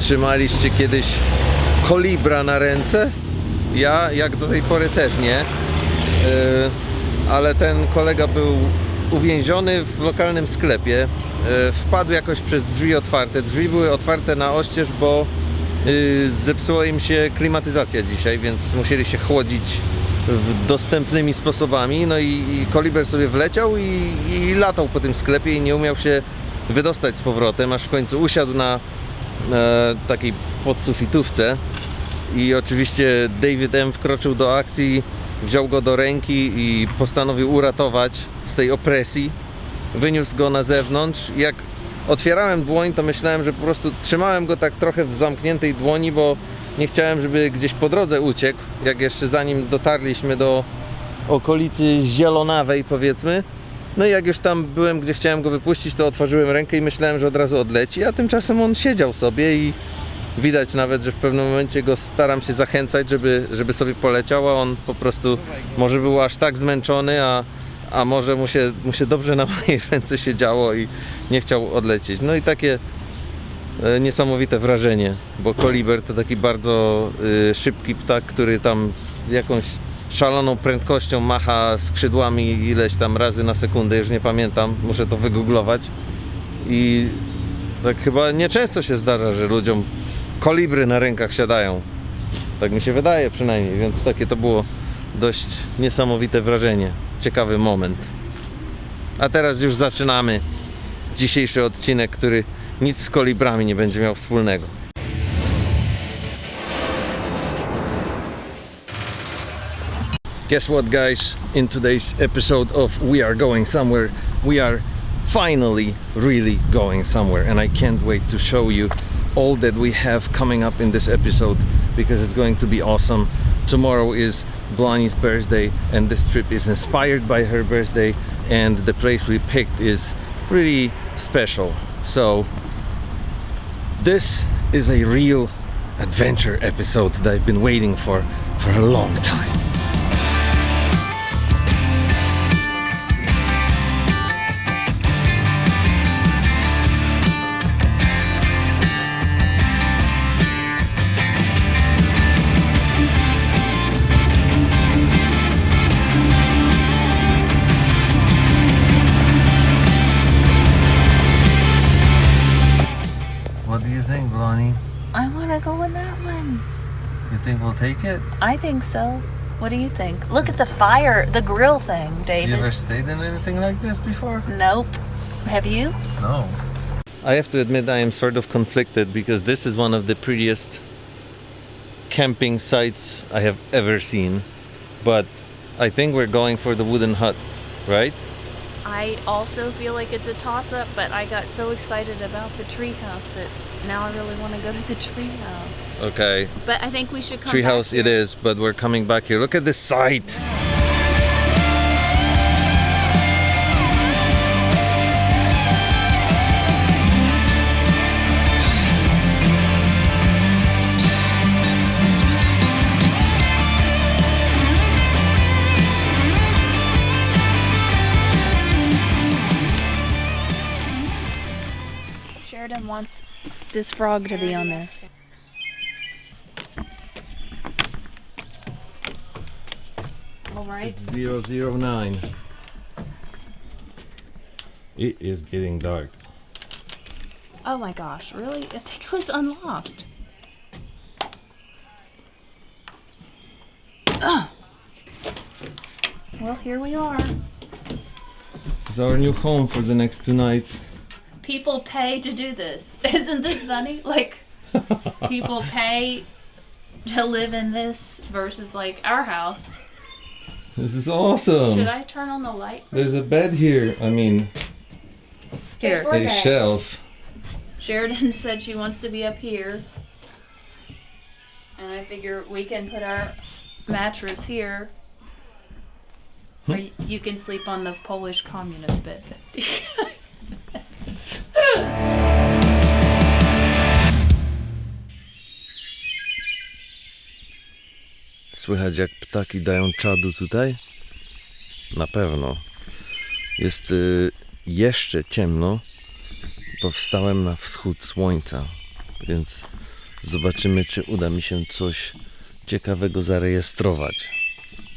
Trzymaliście kiedyś kolibra na ręce? Ja jak do tej pory też nie. Ale ten kolega był uwięziony w lokalnym sklepie. Wpadł jakoś przez drzwi otwarte. Drzwi były otwarte na oścież, bo zepsuła im się klimatyzacja dzisiaj, więc musieli się chłodzić dostępnymi sposobami. No i koliber sobie wleciał i latał po tym sklepie i nie umiał się wydostać z powrotem, aż w końcu usiadł na takiej podsufitówce. I oczywiście David M. wkroczył do akcji, wziął go do ręki i postanowił uratować z tej opresji. Wyniósł go na zewnątrz. Jak otwierałem dłoń, to myślałem, że po prostu trzymałem go tak trochę w zamkniętej dłoni, bo nie chciałem, żeby gdzieś po drodze uciekł, jak jeszcze zanim dotarliśmy do okolicy Zielonawej, powiedzmy. No i jak już tam byłem, gdzie chciałem go wypuścić, to otworzyłem rękę i myślałem, że od razu odleci, a tymczasem on siedział sobie i widać nawet, że w pewnym momencie go staram się zachęcać, żeby sobie poleciał, a on po prostu może był aż tak zmęczony, a może mu się dobrze na mojej ręce siedziało i nie chciał odlecieć. No i takie niesamowite wrażenie, bo koliber to taki bardzo szybki ptak, który tam z jakąś szaloną prędkością macha skrzydłami ileś tam razy na sekundę, już nie pamiętam, muszę to wygooglować. I tak chyba nieczęsto się zdarza, że ludziom kolibry na rękach siadają. Tak mi się wydaje przynajmniej, więc takie to było dość niesamowite wrażenie. Ciekawy moment. A teraz już zaczynamy dzisiejszy odcinek, który nic z kolibrami nie będzie miał wspólnego. Guess what, guys? In today's episode of We Are Going Somewhere, we are finally really going somewhere, and I can't wait to show you all that we have coming up in this episode because it's going to be awesome. Tomorrow is Blondie's birthday, and this trip is inspired by her birthday, and the place we picked is really special. So this is a real adventure episode that I've been waiting for a long time. What do you think, Blondie? I want to go in that one. You think we'll take it? I think so. What do you think? Look at the fire, the grill thing, David. You ever stayed in anything like this before? Nope. Have you? No. I have to admit I am sort of conflicted because this is one of the prettiest camping sites I have ever seen. But I think we're going for the wooden hut, right? I also feel like it's a toss-up, but I got so excited about the treehouse that now I really want to go to the treehouse. Okay. But I think we should come Treehouse back it here. is, but we're coming back here. Look at this site. Sheridan wants this frog to be on there. All right. It's 009. It is getting dark. Oh my gosh, really? I think it was unlocked. Ugh. Well, here we are. This is our new home for the next 2 nights. People pay to do this. Isn't this funny? Like, people pay to live in this versus like our house. This is awesome. Should I turn on the light? There's a bed here. I mean, Here. a shelf. Sheridan said she wants to be up here. And I figure we can put our mattress here. Or you can sleep on the Polish communist bed. Słychać jak ptaki dają czadu tutaj? Na pewno. Jest jeszcze ciemno, bo wstałem na wschód słońca, więc Zobaczymy, czy uda mi się coś ciekawego zarejestrować.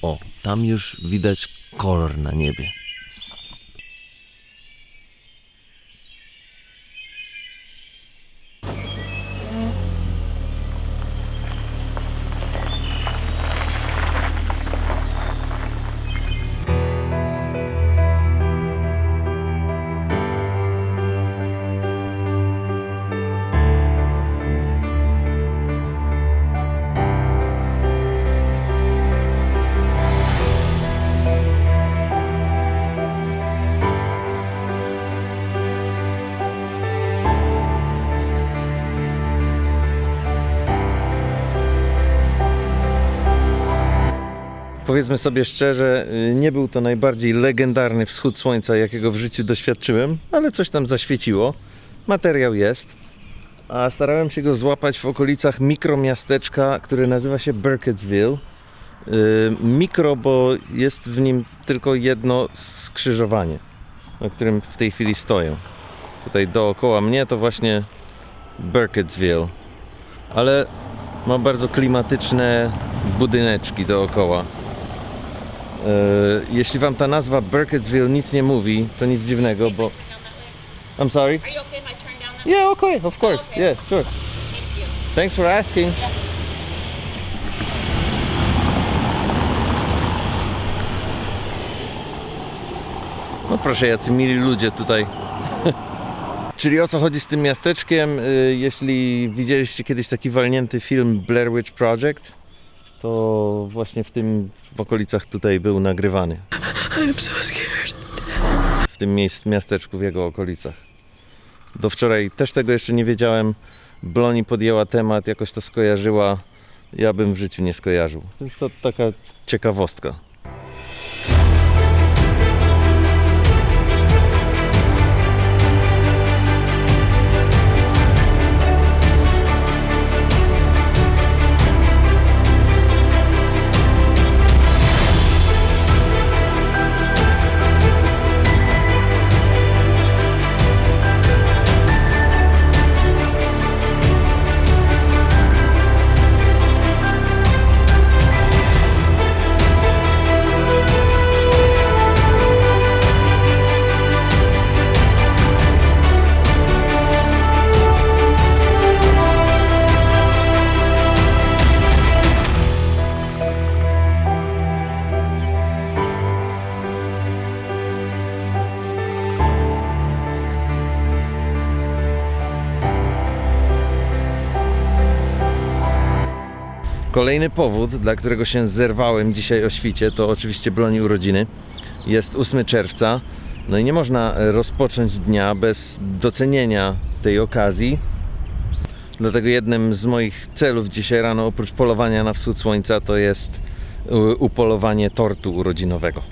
O, tam już widać kolor na niebie. Powiedzmy sobie szczerze, nie był to najbardziej legendarny wschód słońca, jakiego w życiu doświadczyłem, ale coś tam zaświeciło. Materiał jest. A starałem się go złapać w okolicach mikromiasteczka, które nazywa się Burkittsville. Mikro, bo jest w nim tylko jedno skrzyżowanie, na którym w tej chwili stoję. Tutaj dookoła mnie to właśnie Burkittsville. Ale ma bardzo klimatyczne budyneczki dookoła. Jeśli wam ta nazwa Burkittsville nic nie mówi, to nic dziwnego, bo... I'm sorry? Are you okay if I turn down that? Yeah, okay, of course. Okay. Yeah, sure. Thank you. Thanks for asking. No proszę, jacy mili ludzie tutaj. Czyli o co chodzi z tym miasteczkiem? Jeśli widzieliście kiedyś taki walnięty film Blair Witch Project, to właśnie w okolicach tutaj był nagrywany. I'm so scared. W tym miasteczku, w jego okolicach. Do wczoraj też tego jeszcze nie wiedziałem. Bloni podjęła temat, jakoś to skojarzyła. Ja bym w życiu nie skojarzył. Więc to taka ciekawostka. Kolejny powód, dla którego się zerwałem dzisiaj o świcie, to oczywiście Bloni urodziny. Jest 8 czerwca, no i nie można rozpocząć dnia bez docenienia tej okazji. Dlatego jednym z moich celów dzisiaj rano, oprócz polowania na wschód słońca, to jest upolowanie tortu urodzinowego.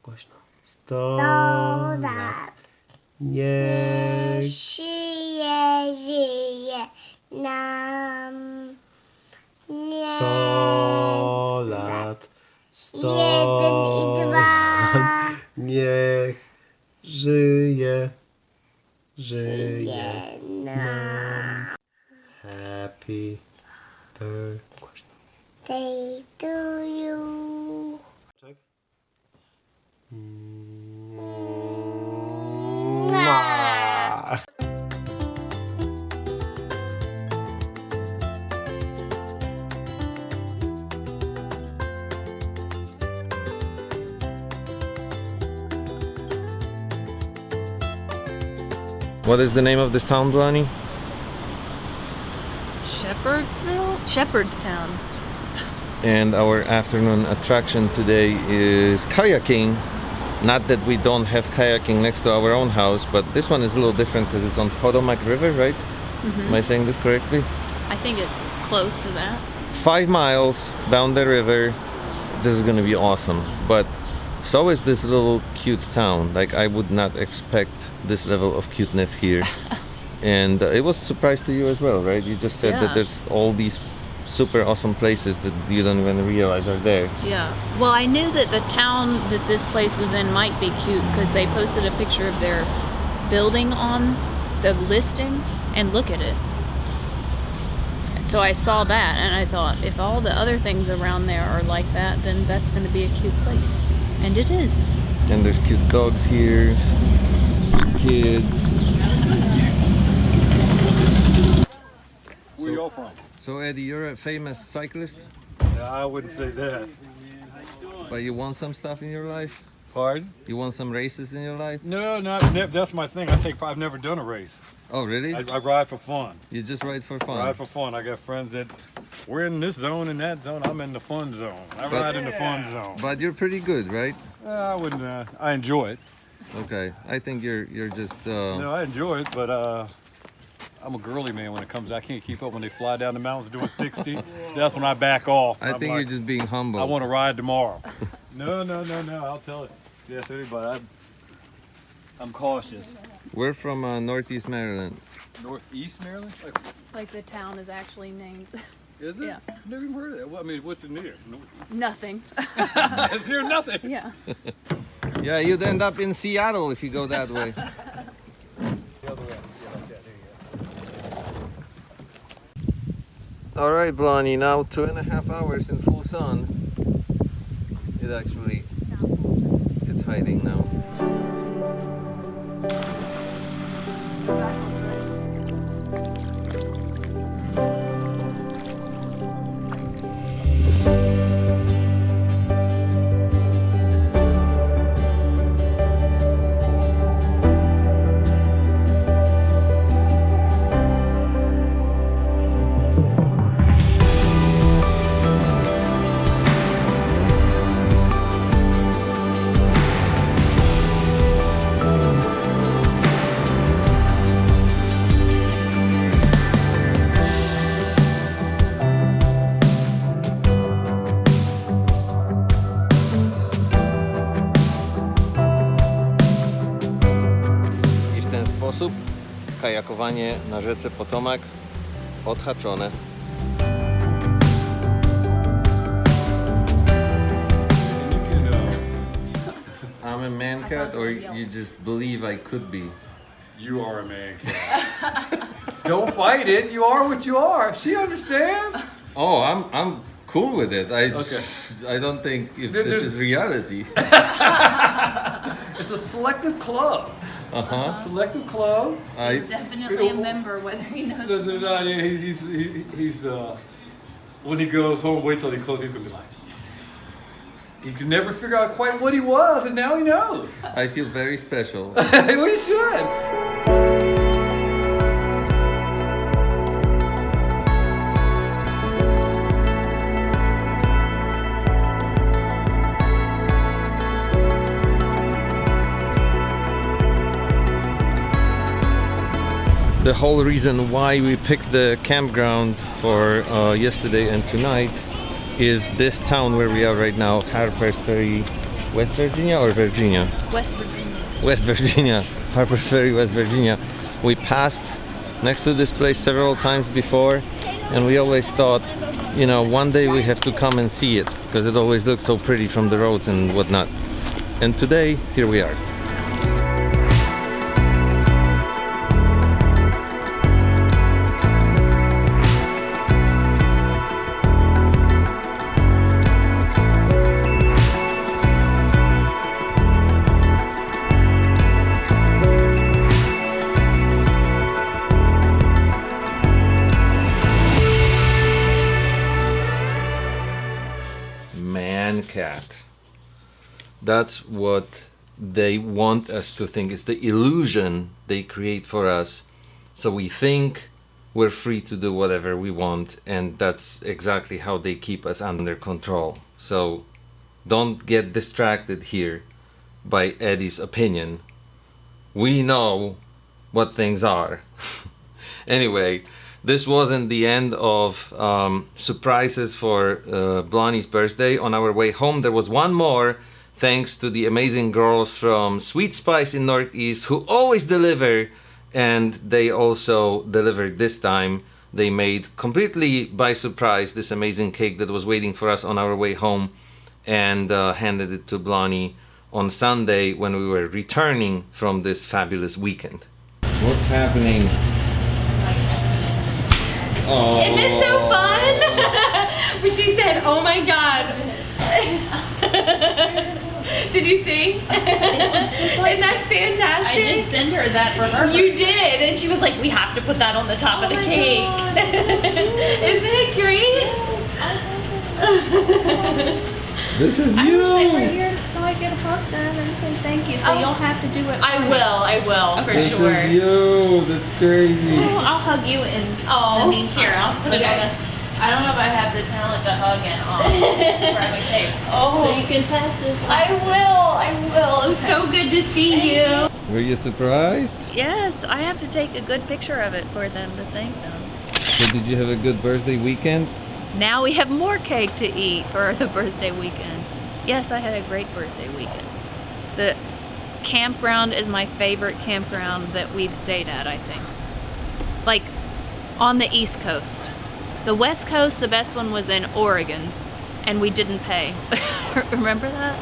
Głośno. 100 lat. Niech żyje nam. 100 lat. 100 Jeden i dwa. lat. Niech żyje nam. Happy birthday. Day to you. Czek. What is the name of this town, Bloni? Shepherdsville? Shepherdstown. And our afternoon attraction today is kayaking. Not that we don't have kayaking next to our own house, but this one is a little different because it's on Potomac River, right? Am I saying this correctly? I think it's close to that. 5 miles down the river. This is going to be awesome. But So is this little cute town. Like, I would not expect this level of cuteness here. And it was a surprise to you as well, right? You just said that Yeah. there's all these super awesome places that you don't even realize are there. Yeah. Well, I knew that the town that this place was in might be cute because they posted a picture of their building on the listing, and look at it. So I saw that and I thought, if all the other things around there are like that, then that's going to be a cute place. And it is. And there's cute dogs here, kids. Where y'all from? So Eddie, you're a famous cyclist, I wouldn't say that. but you won some stuff in your life? Pardon? You won some races in your life? No, that's my thing. I've never done a race. Oh, really? I ride for fun. You just ride for fun? Ride for fun. I got friends that we're in this zone and that zone. I'm in the fun zone. I ride in the fun zone. But you're pretty good, right? I wouldn't. I enjoy it. Okay, I think you're just. No, I enjoy it, but I'm a girly man when it comes. I can't keep up when they fly down the mountains doing 60. That's when I back off. I I'm think like, you're just being humble. I want to ride tomorrow. No. I'll tell it. Yes, anybody. I'm cautious. We're from Northeast Maryland. Northeast Maryland? Like the town is actually named Is it? Yeah. Never even heard of that. Well, I mean, what's it near? nothing. It's near nothing. Yeah. Yeah, you'd end up in Seattle if you go that way. All right, Blondie. Now 2.5 hours in full sun. It actually, it's hiding now. I w ten sposób kajakowanie na rzece Potomac odhaczone. You can, I'm a man cat, or you just believe I could be? you are a man cat. Don't fight it. You are what you are. She understands. Oh, I'm cool with it. I don't think if this There's- is reality. It's a selective club. Selective club. I Definitely a member, whether he knows. He's when he goes home, wait till he closes, he's gonna be like, he could never figure out quite what he was, and now he knows. I feel very special. Well, he should. The whole reason why we picked the campground for yesterday and tonight is this town where we are right now, Harpers Ferry, West Virginia or Virginia? West Virginia. West Virginia, Harpers Ferry, West Virginia. We passed next to this place several times before, and we always thought, you know, one day we have to come and see it because it always looks so pretty from the roads and whatnot. And today, here we are. Man cat. That's what they want us to think. It's the illusion they create for us. So we think we're free to do whatever we want, and that's exactly how they keep us under control. So don't get distracted here by Eddie's opinion. We know what things are. Anyway, this wasn't the end of surprises for Blondie's birthday. On our way home, there was one more thanks to the amazing girls from Sweet Spice in Northeast who always deliver, and they also delivered this time. They made completely by surprise this amazing cake that was waiting for us on our way home, and handed it to Blondie on Sunday when we were returning from this fabulous weekend. What's happening? Oh. Isn't it so fun? But she said, oh my God. Did you see? Isn't that fantastic? I did send her that for her. You did, and she was like, we have to put that on the top of the cake. Isn't it great? This is I you! wish they were here so I could hug them and say thank you. So Oh. you'll have to do it. I will, for This sure. is you! That's crazy! Oh, I'll hug you and Oh. here, I'll put it on the. I don't know if I have the talent to hug and grab a cake. Oh. So you can pass this. I will. It was so good to see you. Were you surprised? Yes, I have to take a good picture of it for them to thank them. So did you have a good birthday weekend? Now we have more cake to eat for the birthday weekend. Yes, I had a great birthday weekend. The campground is my favorite campground that we've stayed at, I think. Like, on the East Coast. The West Coast, the best one was in Oregon, and we didn't pay. Remember that?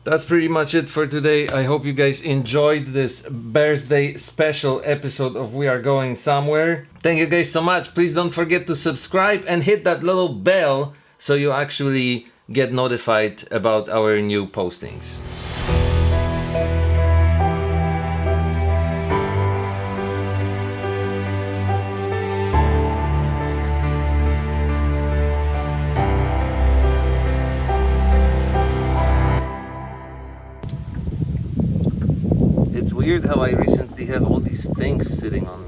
That's pretty much it for today. I hope you guys enjoyed this birthday special episode of We Are Going Somewhere. Thank you guys so much. Please don't forget to subscribe and hit that little bell so you actually get notified about our new postings. It's weird how I recently have all these things sitting on me.